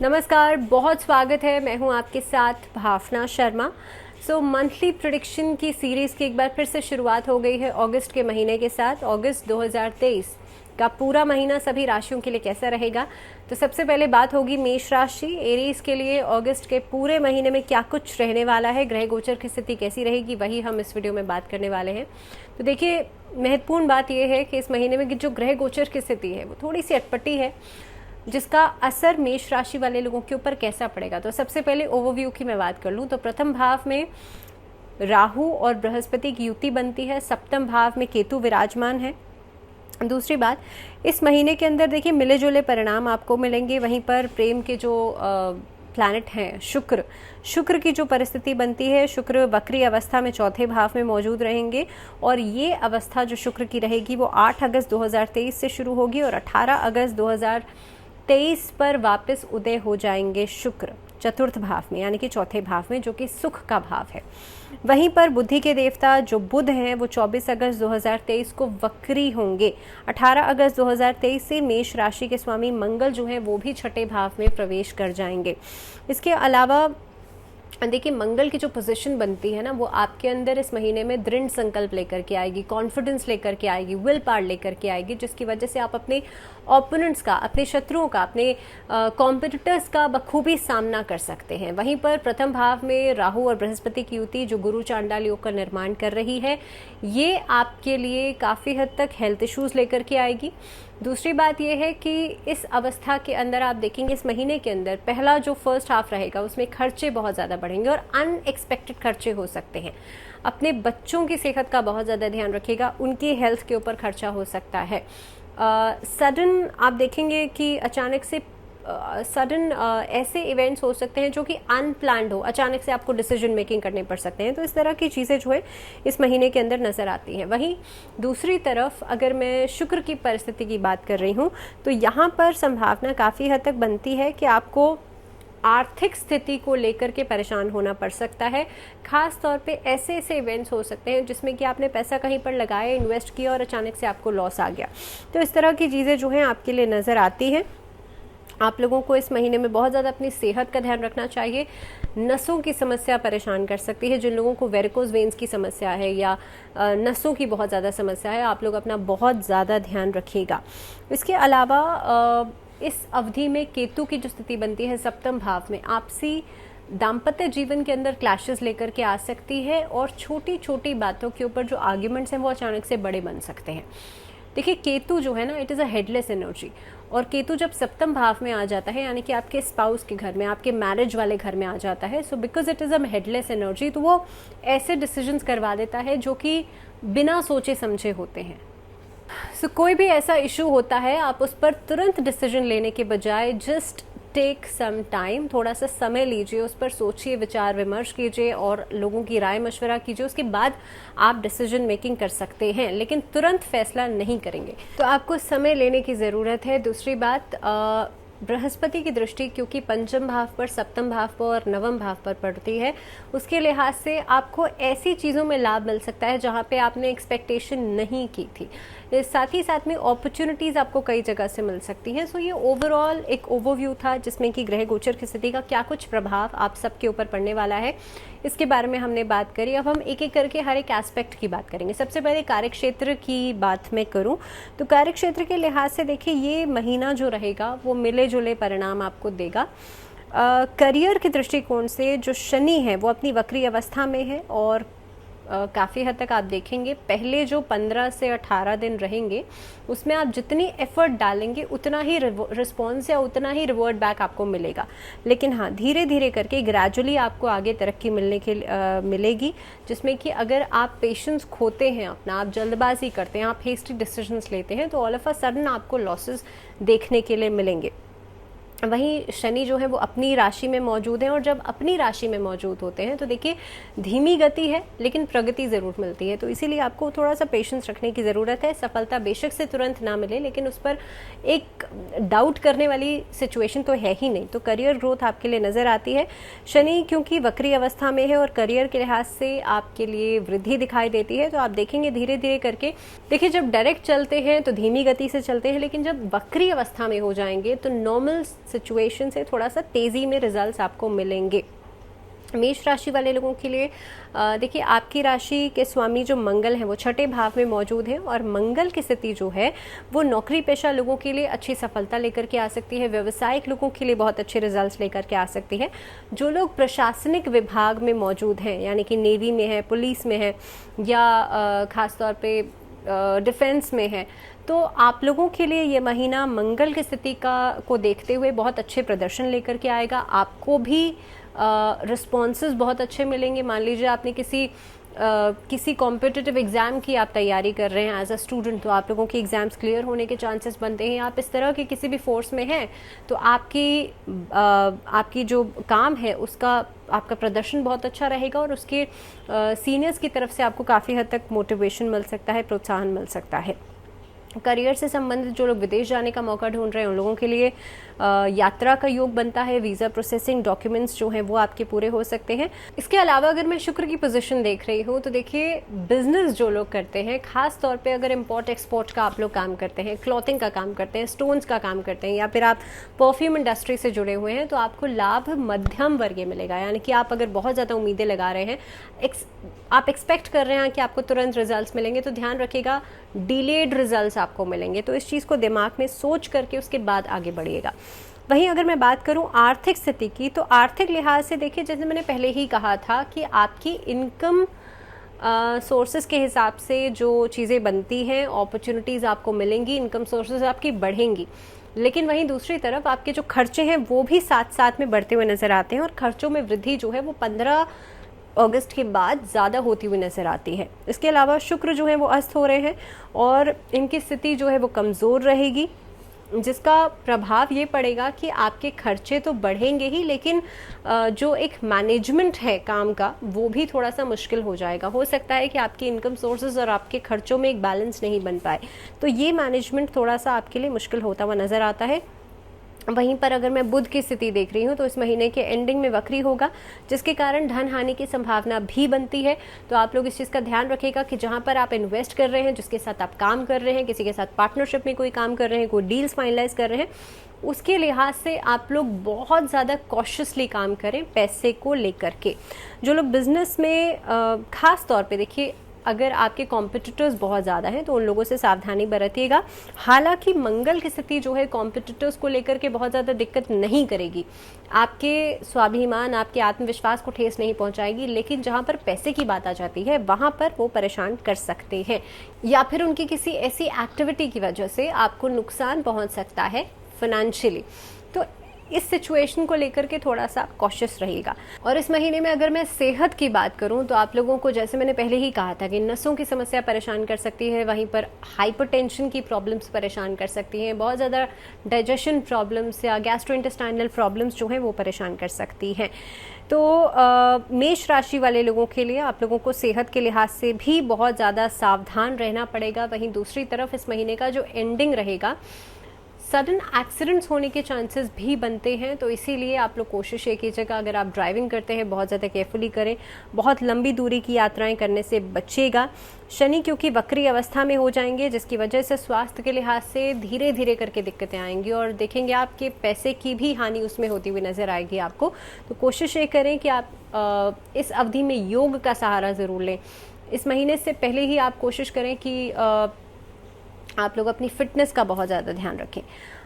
नमस्कार, बहुत स्वागत है। मैं हूं आपके साथ भावना शर्मा। मंथली प्रेडिक्शन की सीरीज की एक बार फिर से शुरुआत हो गई है अगस्त के महीने के साथ। अगस्त 2023 का पूरा महीना सभी राशियों के लिए कैसा रहेगा, तो सबसे पहले बात होगी मेष राशि एरीज के लिए अगस्त के पूरे महीने में क्या कुछ रहने वाला है, ग्रह गोचर की स्थिति कैसी रहेगी, वही हम इस वीडियो में बात करने वाले हैं। तो देखिए, महत्वपूर्ण बात यह है कि इस महीने में जो ग्रह गोचर की स्थिति है वो थोड़ी सी अटपटी है, जिसका असर मेष राशि वाले लोगों के ऊपर कैसा पड़ेगा। तो सबसे पहले ओवरव्यू की मैं बात कर लूँ तो प्रथम भाव में राहु और बृहस्पति की युति बनती है, सप्तम भाव में केतु विराजमान है। दूसरी बात, इस महीने के अंदर देखिए मिले जुले परिणाम आपको मिलेंगे। वहीं पर प्रेम के जो प्लैनेट हैं शुक्र की जो परिस्थिति बनती है, शुक्र वक्री अवस्था में चौथे भाव में मौजूद रहेंगे और ये अवस्था जो शुक्र की रहेगी वो 8 अगस्त 2023 से शुरू होगी और 18 अगस्त 2023 पर वापस उदय हो जाएंगे शुक्र चतुर्थ भाव में, यानी कि चौथे भाव में, जो कि सुख का भाव है। वहीं पर बुद्धि के देवता जो बुध हैं वो 24 अगस्त 2023 को वक्री होंगे। 18 अगस्त 2023 से मेष राशि के स्वामी मंगल जो हैं वो भी छठे भाव में प्रवेश कर जाएंगे। इसके अलावा देखिए, मंगल की जो पोजीशन बनती है ना, वो आपके अंदर इस महीने में दृढ़ संकल्प लेकर के आएगी, कॉन्फिडेंस लेकर के आएगी, विल पावर लेकर के आएगी, जिसकी वजह से आप अपने ओपोनेंट्स का, अपने शत्रुओं का, अपने कॉम्पिटिटर्स का बखूबी सामना कर सकते हैं। वहीं पर प्रथम भाव में राहु और बृहस्पति की युति जो गुरु चांडाल योग का निर्माण कर रही है, ये आपके लिए काफ़ी हद तक हेल्थ इश्यूज लेकर के आएगी। दूसरी बात यह है कि इस अवस्था के अंदर आप देखेंगे इस महीने के अंदर पहला जो फर्स्ट हाफ रहेगा उसमें खर्चे बहुत ज़्यादा बढ़ेंगे और अनएक्सपेक्टेड खर्चे हो सकते हैं। अपने बच्चों की सेहत का बहुत ज़्यादा ध्यान रखिएगा, उनकी हेल्थ के ऊपर खर्चा हो सकता है। सडन आप देखेंगे कि अचानक से सडन ऐसे इवेंट्स हो सकते हैं जो कि अनप्लान्ड हो, अचानक से आपको डिसीजन मेकिंग करने पड़ सकते हैं। तो इस तरह की चीज़ें जो है इस महीने के अंदर नज़र आती हैं। वहीं दूसरी तरफ अगर मैं शुक्र की परिस्थिति की बात कर रही हूँ तो यहाँ पर संभावना काफ़ी हद तक बनती है कि आपको आर्थिक स्थिति को लेकर के परेशान होना पड़ सकता है। खास तौर पे ऐसे इवेंट्स हो सकते हैं जिसमें कि आपने पैसा कहीं पर लगाया, इन्वेस्ट किया और अचानक से आपको लॉस आ गया। तो इस तरह की चीज़ें जो हैं आपके लिए नज़र आती हैं। आप लोगों को इस महीने में बहुत ज़्यादा अपनी सेहत का ध्यान रखना चाहिए। नसों की समस्या परेशान कर सकती है। जिन लोगों को वेरिकोज वेन्स की समस्या है या नसों की बहुत ज़्यादा समस्या है, आप लोग अपना बहुत ज़्यादा ध्यान रखिएगा। इसके अलावा इस अवधि में केतु की जो स्थिति बनती है सप्तम भाव में, आपसी दाम्पत्य जीवन के अंदर क्लैशेस लेकर के आ सकती है और छोटी छोटी बातों के ऊपर जो आर्ग्यूमेंट्स हैं वो अचानक से बड़े बन सकते हैं। देखिए, केतु जो है ना, it is a headless energy, और केतु जब सप्तम भाव में आ जाता है, यानी कि आपके स्पाउस के घर में, आपके मैरिज वाले घर में आ जाता है, so because it is a headless energy, तो वो ऐसे डिसीजंस करवा देता है जो कि बिना सोचे समझे होते हैं। कोई भी ऐसा इशू होता है, आप उस पर तुरंत डिसीजन लेने के बजाय जस्ट टेक सम टाइम, थोड़ा सा समय लीजिए, उस पर सोचिए, विचार विमर्श कीजिए और लोगों की राय मशवरा कीजिए। उसके बाद आप डिसीजन मेकिंग कर सकते हैं, लेकिन तुरंत फैसला नहीं करेंगे। तो आपको समय लेने की ज़रूरत है। दूसरी बात, बृहस्पति की दृष्टि क्योंकि पंचम भाव पर, सप्तम भाव पर और नवम भाव पर पड़ती है, उसके लिहाज से आपको ऐसी चीज़ों में लाभ मिल सकता है जहाँ पे आपने एक्सपेक्टेशन नहीं की थी। साथ ही साथ में अपॉर्चुनिटीज़ आपको कई जगह से मिल सकती हैं। सो ये ओवरऑल एक ओवरव्यू था जिसमें कि ग्रह गोचर की स्थिति का क्या कुछ प्रभाव आप सबके ऊपर पड़ने वाला है, इसके बारे में हमने बात करी। अब हम एक एक करके हर एक एस्पेक्ट की बात करेंगे। सबसे पहले कार्यक्षेत्र की बात मैं करूं तो कार्यक्षेत्र के लिहाज से देखिए, ये महीना जो रहेगा वो मिले जुले परिणाम आपको देगा। करियर के दृष्टिकोण से जो शनि है वो अपनी वक्री अवस्था में है और काफ़ी हद तक आप देखेंगे पहले जो 15 से 18 दिन रहेंगे उसमें आप जितनी एफर्ट डालेंगे उतना ही रिस्पॉन्स या उतना ही रिवॉर्ड बैक आपको मिलेगा। लेकिन हाँ, धीरे धीरे करके ग्रेजुअली आपको आगे तरक्की मिलेगी, जिसमें कि अगर आप पेशेंस खोते हैं अपना, आप जल्दबाजी करते हैं, आप हेस्टी डिसीजंस लेते हैं, तो ऑल ऑफ अ सडन आपको लॉसेस देखने के लिए मिलेंगे। वहीं शनि जो है वो अपनी राशि में मौजूद है और जब अपनी राशि में मौजूद होते हैं तो देखिए धीमी गति है लेकिन प्रगति ज़रूर मिलती है। तो इसीलिए आपको थोड़ा सा पेशेंस रखने की ज़रूरत है। सफलता बेशक से तुरंत ना मिले, लेकिन उस पर एक डाउट करने वाली सिचुएशन तो है ही नहीं। तो करियर ग्रोथ आपके लिए नज़र आती है। शनि क्योंकि वक्री अवस्था में है और करियर के लिहाज से आपके लिए वृद्धि दिखाई देती है, तो आप देखेंगे धीरे धीरे करके, देखिए जब डायरेक्ट चलते हैं तो धीमी गति से चलते हैं, लेकिन जब वक्री अवस्था में हो जाएंगे तो नॉर्मल सिचुएशन से थोड़ा सा तेज़ी में रिजल्ट्स आपको मिलेंगे। मेष राशि वाले लोगों के लिए देखिए, आपकी राशि के स्वामी जो मंगल हैं वो छठे भाव में मौजूद हैं, और मंगल की स्थिति जो है वो नौकरी पेशा लोगों के लिए अच्छी सफलता लेकर के आ सकती है, व्यवसायिक लोगों के लिए बहुत अच्छे रिजल्ट्स लेकर के आ सकती है। जो लोग प्रशासनिक विभाग में मौजूद हैं, यानी कि नेवी में है, पुलिस में है, या ख़ास तौर पे डिफेंस में है, तो आप लोगों के लिए ये महीना मंगल की स्थिति को देखते हुए बहुत अच्छे प्रदर्शन लेकर के आएगा। आपको भी रिस्पॉन्सेज बहुत अच्छे मिलेंगे। मान लीजिए आपने किसी कॉम्पिटिटिव एग्ज़ाम की आप तैयारी कर रहे हैं एज अ स्टूडेंट, तो आप लोगों की एग्ज़ाम्स क्लियर होने के चांसेस बनते हैं। आप इस तरह के किसी भी फोर्स में हैं तो आपकी जो काम है उसका आपका प्रदर्शन बहुत अच्छा रहेगा, और उसके सीनियर्स की तरफ से आपको काफ़ी हद तक मोटिवेशन मिल सकता है, प्रोत्साहन मिल सकता है। करियर से संबंधित जो लोग विदेश जाने का मौका ढूंढ रहे हैं उन लोगों के लिए यात्रा का योग बनता है। वीज़ा प्रोसेसिंग डॉक्यूमेंट्स जो हैं वो आपके पूरे हो सकते हैं। इसके अलावा अगर मैं शुक्र की पोजीशन देख रही हूँ तो देखिए, बिजनेस जो लोग करते हैं, खास तौर पे अगर इम्पोर्ट एक्सपोर्ट का आप लोग काम करते हैं, क्लॉथिंग का काम करते हैं, स्टोन्स का काम करते हैं, या फिर आप परफ्यूम इंडस्ट्री से जुड़े हुए हैं, तो आपको लाभ मध्यम वर्गीय मिलेगा। यानी कि आप अगर बहुत ज़्यादा उम्मीदें लगा रहे हैं, आप एक्सपेक्ट कर रहे हैं कि आपको तुरंत रिजल्ट्स मिलेंगे, तो ध्यान रखिएगा डिलेड रिजल्ट्स आपको मिलेंगे। तो इस चीज़ को दिमाग में सोच करके उसके बाद आगे बढ़िएगा। वहीं अगर मैं बात करूं आर्थिक स्थिति की, तो आर्थिक लिहाज से देखिए, जैसे मैंने पहले ही कहा था कि आपकी इनकम सोर्सेज के हिसाब से जो चीज़ें बनती हैं, अपॉर्चुनिटीज़ आपको मिलेंगी, इनकम सोर्सेज आपकी बढ़ेंगी। लेकिन वहीं दूसरी तरफ आपके जो खर्चे हैं वो भी साथ साथ में बढ़ते हुए नज़र आते हैं, और खर्चों में वृद्धि जो है वो 15 अगस्त के बाद ज़्यादा होती हुई नज़र आती है। इसके अलावा शुक्र जो है वो अस्त हो रहे हैं, और इनकी स्थिति जो है वो कमज़ोर रहेगी, जिसका प्रभाव ये पड़ेगा कि आपके खर्चे तो बढ़ेंगे ही, लेकिन जो एक मैनेजमेंट है काम का वो भी थोड़ा सा मुश्किल हो जाएगा। हो सकता है कि आपके इनकम सोर्सेज और आपके खर्चों में एक बैलेंस नहीं बन पाए, तो ये मैनेजमेंट थोड़ा सा आपके लिए मुश्किल होता हुआ नज़र आता है। वहीं पर अगर मैं बुध की स्थिति देख रही हूँ तो इस महीने के एंडिंग में वक्री होगा, जिसके कारण धन हानि की संभावना भी बनती है। तो आप लोग इस चीज़ का ध्यान रखिएगा कि जहाँ पर आप इन्वेस्ट कर रहे हैं, जिसके साथ आप काम कर रहे हैं, किसी के साथ पार्टनरशिप में कोई काम कर रहे हैं, कोई डील्स फाइनलाइज कर रहे हैं, उसके लिहाज से आप लोग बहुत ज़्यादा कॉशियसली काम करें पैसे को लेकर के। जो लोग बिजनेस में ख़ास तौर पे देखिए, अगर आपके कॉम्पिटिटर्स बहुत ज़्यादा हैं तो उन लोगों से सावधानी बरतिएगा। हालांकि मंगल की स्थिति जो है कॉम्पिटिटर्स को लेकर के बहुत ज़्यादा दिक्कत नहीं करेगी, आपके स्वाभिमान, आपके आत्मविश्वास को ठेस नहीं पहुंचाएगी, लेकिन जहां पर पैसे की बात आ जाती है वहां पर वो परेशान कर सकते हैं, या फिर उनकी किसी ऐसी एक्टिविटी की वजह से आपको नुकसान पहुँच सकता है फाइनेंशियली। तो इस सिचुएशन को लेकर के थोड़ा सा कॉशियस रहिएगा। और इस महीने में अगर मैं सेहत की बात करूं तो आप लोगों को, जैसे मैंने पहले ही कहा था, कि नसों की समस्या परेशान कर सकती है, वहीं पर हाइपरटेंशन की प्रॉब्लम्स परेशान कर सकती हैं, बहुत ज़्यादा डाइजेशन प्रॉब्लम्स या गैस्ट्रोइंटेस्टाइनल प्रॉब्लम्स जो हैं वो परेशान कर सकती हैं। तो मेष राशि वाले लोगों के लिए आप लोगों को सेहत के लिहाज से भी बहुत ज़्यादा सावधान रहना पड़ेगा। वहीं दूसरी तरफ इस महीने का जो एंडिंग रहेगा, सडन एक्सीडेंट्स होने के चांसेस भी बनते हैं, तो इसीलिए आप लोग कोशिश ये कीजिएगा, अगर आप ड्राइविंग करते हैं बहुत ज़्यादा केयरफुली करें, बहुत लंबी दूरी की यात्राएं करने से बचिएगा। शनि क्योंकि वक्री अवस्था में हो जाएंगे, जिसकी वजह से स्वास्थ्य के लिहाज से धीरे धीरे करके दिक्कतें आएंगी, और देखेंगे आपके पैसे की भी हानि उसमें होती हुई नज़र आएगी आपको। तो कोशिश ये करें कि आप इस अवधि में योग का सहारा ज़रूर लें। इस महीने से पहले ही आप कोशिश करें कि आप लोग अपनी फिटनेस का बहुत ज़्यादा ध्यान रखें।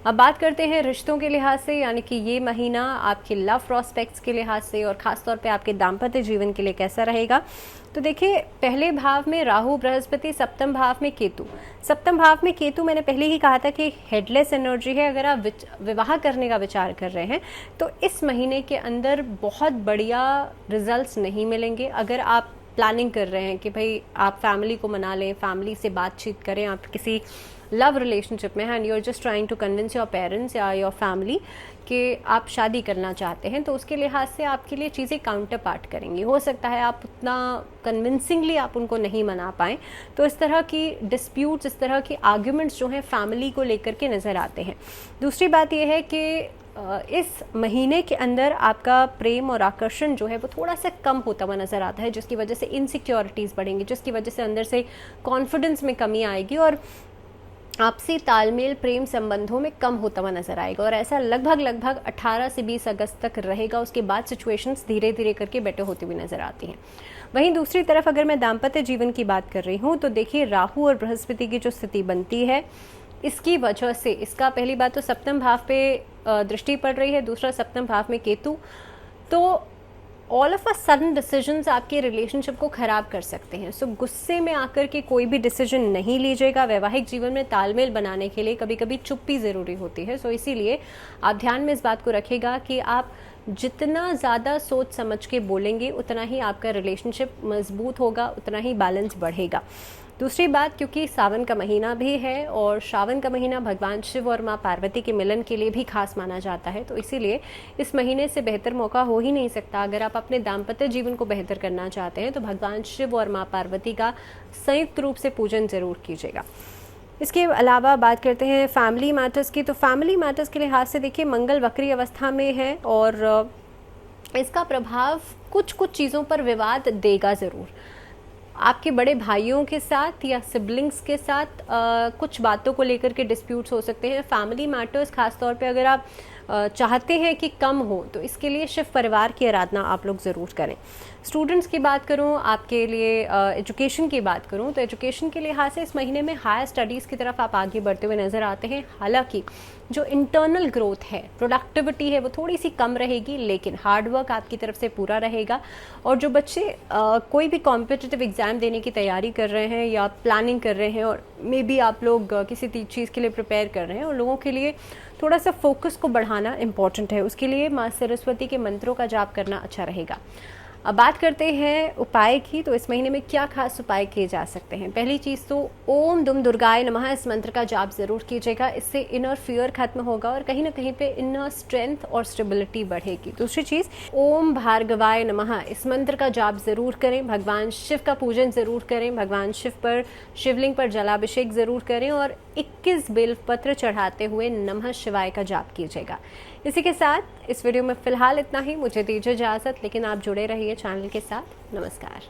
अब बात करते हैं रिश्तों के लिहाज से, यानी कि ये महीना आपके लव प्रॉस्पेक्ट्स के लिहाज से और ख़ास तौर पे आपके दाम्पत्य जीवन के लिए कैसा रहेगा। तो देखिए, पहले भाव में राहु बृहस्पति, सप्तम भाव में केतु। सप्तम भाव में केतु, मैंने पहले ही कहा था कि हेडलेस एनर्जी है। अगर आप विवाह करने का विचार कर रहे हैं तो इस महीने के अंदर बहुत बढ़िया रिजल्ट्स नहीं मिलेंगे। अगर आप प्लानिंग कर रहे हैं कि भाई आप फैमिली को मना लें, फैमिली से बातचीत करें, आप किसी लव रिलेशनशिप में हैं and you are just trying to convince your parents या योर फैमिली कि आप शादी करना चाहते हैं, तो उसके लिहाज से आपके लिए चीज़ें काउंटर पार्ट करेंगी। हो सकता है आप उतना कन्विंसिंगली आप उनको नहीं मना पाएँ, तो इस तरह की डिस्प्यूट्स, इस तरह की आर्ग्यूमेंट्स जो हैं फैमिली को लेकर के नज़र आते हैं। दूसरी बात यह है कि इस महीने के अंदर आपका प्रेम और आकर्षण जो है वो थोड़ा सा कम होता हुआ नज़र आता है, जिसकी वजह से इनसिक्योरिटीज़ बढ़ेंगी, जिसकी वजह से अंदर से कॉन्फिडेंस में कमी आएगी, और आपसी तालमेल प्रेम संबंधों में कम होता हुआ नजर आएगा और ऐसा लगभग 18 से 20 अगस्त तक रहेगा। उसके बाद सिचुएशंस धीरे धीरे करके बेटर होती हुई नजर आती हैं। वहीं दूसरी तरफ अगर मैं दाम्पत्य जीवन की बात कर रही हूँ तो देखिए, राहु और बृहस्पति की जो स्थिति बनती है, इसकी वजह से इसका पहली बात तो सप्तम भाव पे दृष्टि पड़ रही है, दूसरा सप्तम भाव में केतु, तो all of a sudden decisions आपके रिलेशनशिप को खराब कर सकते हैं। सो गुस्से में आकर के कोई भी डिसीजन नहीं लीजिएगा। वैवाहिक जीवन में तालमेल बनाने के लिए कभी कभी चुप्पी ज़रूरी होती है। सो इसीलिए आप ध्यान में इस बात को रखिएगा कि आप जितना ज़्यादा सोच समझ के बोलेंगे उतना ही आपका रिलेशनशिप मजबूत होगा, उतना ही बैलेंस बढ़ेगा। दूसरी बात, क्योंकि सावन का महीना भी है और श्रावण का महीना भगवान शिव और माँ पार्वती के मिलन के लिए भी खास माना जाता है, तो इसीलिए इस महीने से बेहतर मौका हो ही नहीं सकता। अगर आप अपने दाम्पत्य जीवन को बेहतर करना चाहते हैं तो भगवान शिव और माँ पार्वती का संयुक्त रूप से पूजन जरूर कीजिएगा। इसके अलावा बात करते हैं फैमिली मैटर्स की, तो फैमिली मैटर्स के लिहाज से देखिए, मंगल वक्री अवस्था में है और इसका प्रभाव कुछ चीज़ों पर विवाद देगा ज़रूर। आपके बड़े भाइयों के साथ या सिबलिंग्स के साथ कुछ बातों को लेकर के डिस्प्यूट्स हो सकते हैं। फैमिली मैटर्स खासतौर पे अगर आप चाहते हैं कि कम हो तो इसके लिए शिव परिवार की आराधना आप लोग ज़रूर करें। स्टूडेंट्स की बात करूं, आपके लिए एजुकेशन की बात करूं तो एजुकेशन के लिहाज से इस महीने में हायर स्टडीज़ की तरफ आप आगे बढ़ते हुए नज़र आते हैं। हालांकि जो इंटरनल ग्रोथ है, प्रोडक्टिविटी है, वो थोड़ी सी कम रहेगी, लेकिन हार्डवर्क आपकी तरफ से पूरा रहेगा। और जो बच्चे कोई भी कॉम्पिटिटिव एग्ज़ाम देने की तैयारी कर रहे हैं या प्लानिंग कर रहे हैं और मे बी आप लोग किसी चीज़ के लिए प्रिपेयर कर रहे हैं, उन लोगों के लिए थोड़ा सा फोकस को बढ़ाना इम्पॉर्टेंट है। उसके लिए माँ सरस्वती के मंत्रों का जाप करना अच्छा रहेगा। अब बात करते हैं उपाय की, तो इस महीने में क्या खास उपाय किए जा सकते हैं। पहली चीज़ तो ओम दुम दुर्गाय नमः, इस मंत्र का जाप ज़रूर कीजिएगा। इससे इनर फियर खत्म होगा और कहीं ना कहीं पे इनर स्ट्रेंथ और स्टेबिलिटी बढ़ेगी। दूसरी चीज़, ओम भार्गवाय नमः, इस मंत्र का जाप ज़रूर करें। भगवान शिव का पूजन ज़रूर करें। भगवान शिव पर, शिवलिंग पर जलाभिषेक ज़रूर करें और 21 बेलपत्र चढ़ाते हुए नमः शिवाय का जाप कीजिएगा। इसी के साथ इस वीडियो में फ़िलहाल इतना ही। मुझे दीजिए इजाज़त, लेकिन आप जुड़े रहिए चैनल के साथ। नमस्कार।